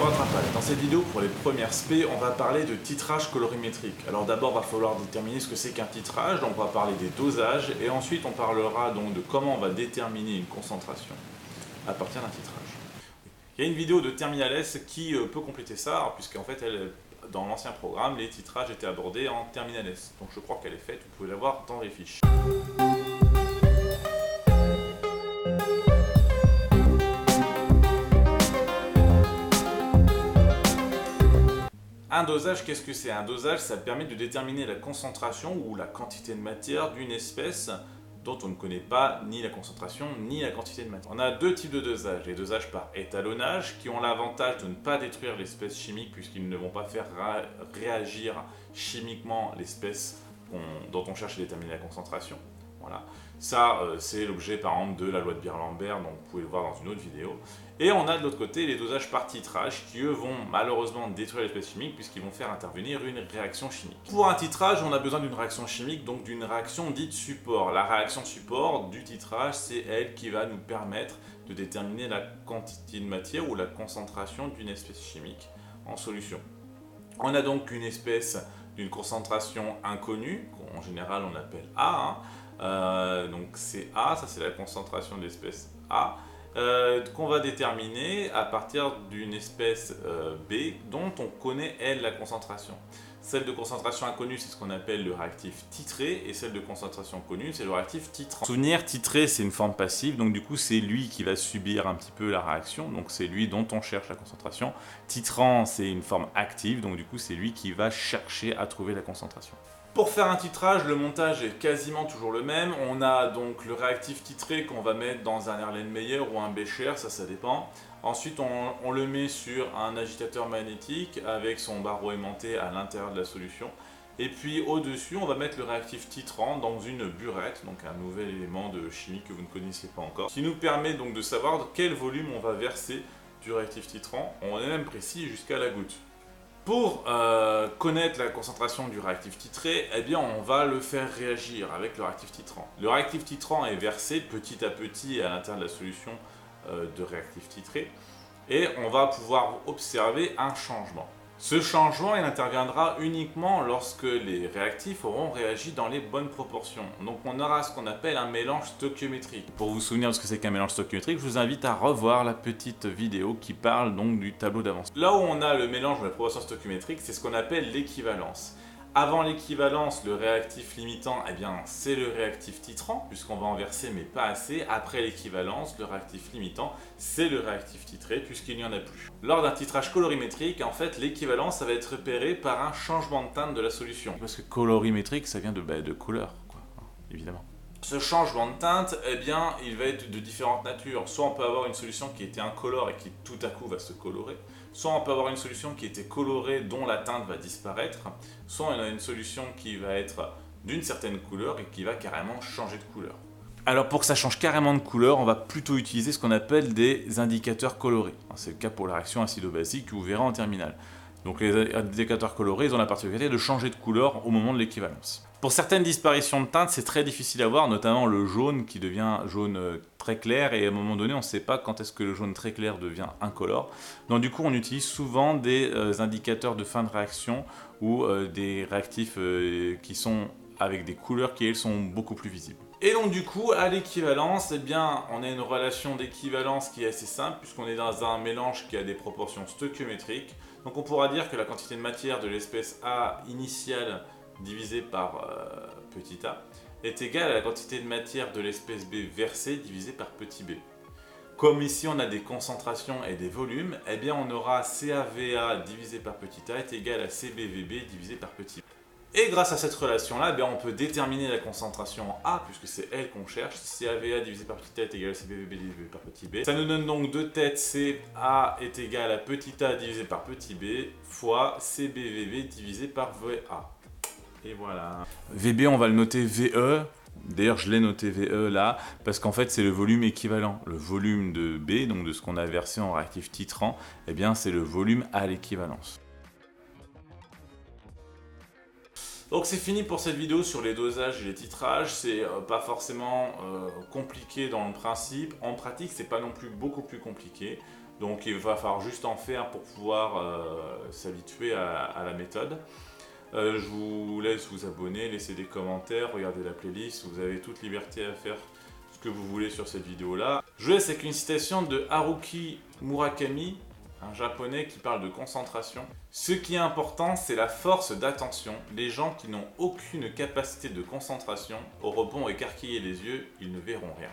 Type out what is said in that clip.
rattrapage. Dans cette vidéo, pour les premières spé, on va parler de titrage colorimétrique. Alors d'abord, il va falloir déterminer ce que c'est qu'un titrage, donc on va parler des dosages, et ensuite on parlera donc de comment on va déterminer une concentration à partir d'un titrage. Il y a une vidéo de Terminal S qui peut compléter ça, puisqu'en fait, dans l'ancien programme, les titrages étaient abordés en Terminal S. Donc je crois qu'elle est faite, vous pouvez la voir dans les fiches. Un dosage, qu'est-ce que c'est? Un dosage, ça permet de déterminer la concentration ou la quantité de matière d'une espèce dont on ne connaît pas ni la concentration ni la quantité de matière. On a deux types de dosages. Les dosages par étalonnage qui ont l'avantage de ne pas détruire l'espèce chimique puisqu'ils ne vont pas faire réagir chimiquement l'espèce dont on cherche à déterminer la concentration. Voilà. Ça, c'est l'objet par exemple de la loi de Beer-Lambert, donc vous pouvez le voir dans une autre vidéo. Et on a de l'autre côté les dosages par titrage qui eux vont malheureusement détruire l'espèce chimique puisqu'ils vont faire intervenir une réaction chimique. Pour un titrage, on a besoin d'une réaction chimique, donc d'une réaction dite support. La réaction support du titrage, c'est elle qui va nous permettre de déterminer la quantité de matière ou la concentration d'une espèce chimique en solution. On a donc une espèce d'une concentration inconnue, qu'en général on appelle A, donc c'est A, ça c'est la concentration de l'espèce A, qu'on va déterminer à partir d'une espèce B dont on connaît elle la concentration. Celle de concentration inconnue, c'est ce qu'on appelle le réactif titré, et celle de concentration connue, c'est le réactif titrant. Souvenir, titré, c'est une forme passive, donc du coup c'est lui qui va subir un petit peu la réaction, donc c'est lui dont on cherche la concentration. Titrant, c'est une forme active, donc du coup c'est lui qui va chercher à trouver la concentration. Pour faire un titrage, le montage est quasiment toujours le même. On a donc le réactif titré qu'on va mettre dans un Erlenmeyer ou un Becher, ça dépend. Ensuite, on le met sur un agitateur magnétique avec son barreau aimanté à l'intérieur de la solution. Et puis au-dessus, on va mettre le réactif titrant dans une burette, donc un nouvel élément de chimie que vous ne connaissiez pas encore, qui nous permet donc de savoir quel volume on va verser du réactif titrant. On est même précis jusqu'à la goutte. Pour connaître la concentration du réactif titré, eh bien on va le faire réagir avec le réactif titrant. Le réactif titrant est versé petit à petit à l'intérieur de la solution de réactif titré et on va pouvoir observer un changement. Ce changement, il interviendra uniquement lorsque les réactifs auront réagi dans les bonnes proportions. Donc on aura ce qu'on appelle un mélange stoichiométrique. Pour vous souvenir de ce que c'est qu'un mélange stoichiométrique, je vous invite à revoir la petite vidéo qui parle donc du tableau d'avance. Là où on a le mélange de la proportion stoichiométrique, c'est ce qu'on appelle l'équivalence. Avant l'équivalence, le réactif limitant, eh bien, c'est le réactif titrant, puisqu'on va en verser mais pas assez. Après l'équivalence, le réactif limitant, c'est le réactif titré, puisqu'il n'y en a plus. Lors d'un titrage colorimétrique, en fait, l'équivalence, ça va être repéré par un changement de teinte de la solution. Parce que colorimétrique, ça vient de couleur, quoi, évidemment. Ce changement de teinte, eh bien, il va être de différentes natures. Soit on peut avoir une solution qui était incolore et qui tout à coup va se colorer. Soit on peut avoir une solution qui était colorée dont la teinte va disparaître. Soit on a une solution qui va être d'une certaine couleur et qui va carrément changer de couleur. Alors pour que ça change carrément de couleur, on va plutôt utiliser ce qu'on appelle des indicateurs colorés. C'est le cas pour la réaction acido-basique que vous verrez en terminale. Donc les indicateurs colorés, ils ont la particularité de changer de couleur au moment de l'équivalence. Pour certaines disparitions de teinte, c'est très difficile à voir, notamment le jaune qui devient jaune très clair, et à un moment donné, on ne sait pas quand est-ce que le jaune très clair devient incolore. Donc du coup, on utilise souvent des indicateurs de fin de réaction ou des réactifs qui sont avec des couleurs qui, elles, sont beaucoup plus visibles. Et donc du coup, à l'équivalence, eh bien, on a une relation d'équivalence qui est assez simple, puisqu'on est dans un mélange qui a des proportions stoichiométriques. Donc on pourra dire que la quantité de matière de l'espèce A initiale divisée par petit a est égale à la quantité de matière de l'espèce B versée divisée par petit b. Comme ici on a des concentrations et des volumes, eh bien on aura CAVA divisé par petit a est égal à CBVB divisé par petit b. Et grâce à cette relation-là, on peut déterminer la concentration en A, puisque c'est elle qu'on cherche. CAVA divisé par petit a est égal à CBVB divisé par petit b. Ça nous donne donc deux têtes, CA est égal à petit a divisé par petit b, fois CBVB divisé par VA. Et voilà. VB, on va le noter VE. D'ailleurs, je l'ai noté VE là, parce qu'en fait, c'est le volume équivalent. Le volume de B, donc de ce qu'on a versé en réactif titrant, eh bien, c'est le volume à l'équivalence. Donc c'est fini pour cette vidéo sur les dosages et les titrages. C'est pas forcément compliqué dans le principe. En pratique, c'est pas non plus beaucoup plus compliqué. Donc il va falloir juste en faire pour pouvoir s'habituer à la méthode. Je vous laisse vous abonner, laisser des commentaires, regarder la playlist, vous avez toute liberté à faire ce que vous voulez sur cette vidéo-là. Je vous laisse avec une citation de Haruki Murakami, un japonais qui parle de concentration. Ce qui est important, c'est la force d'attention. Les gens qui n'ont aucune capacité de concentration auront beau écarquiller les yeux, ils ne verront rien.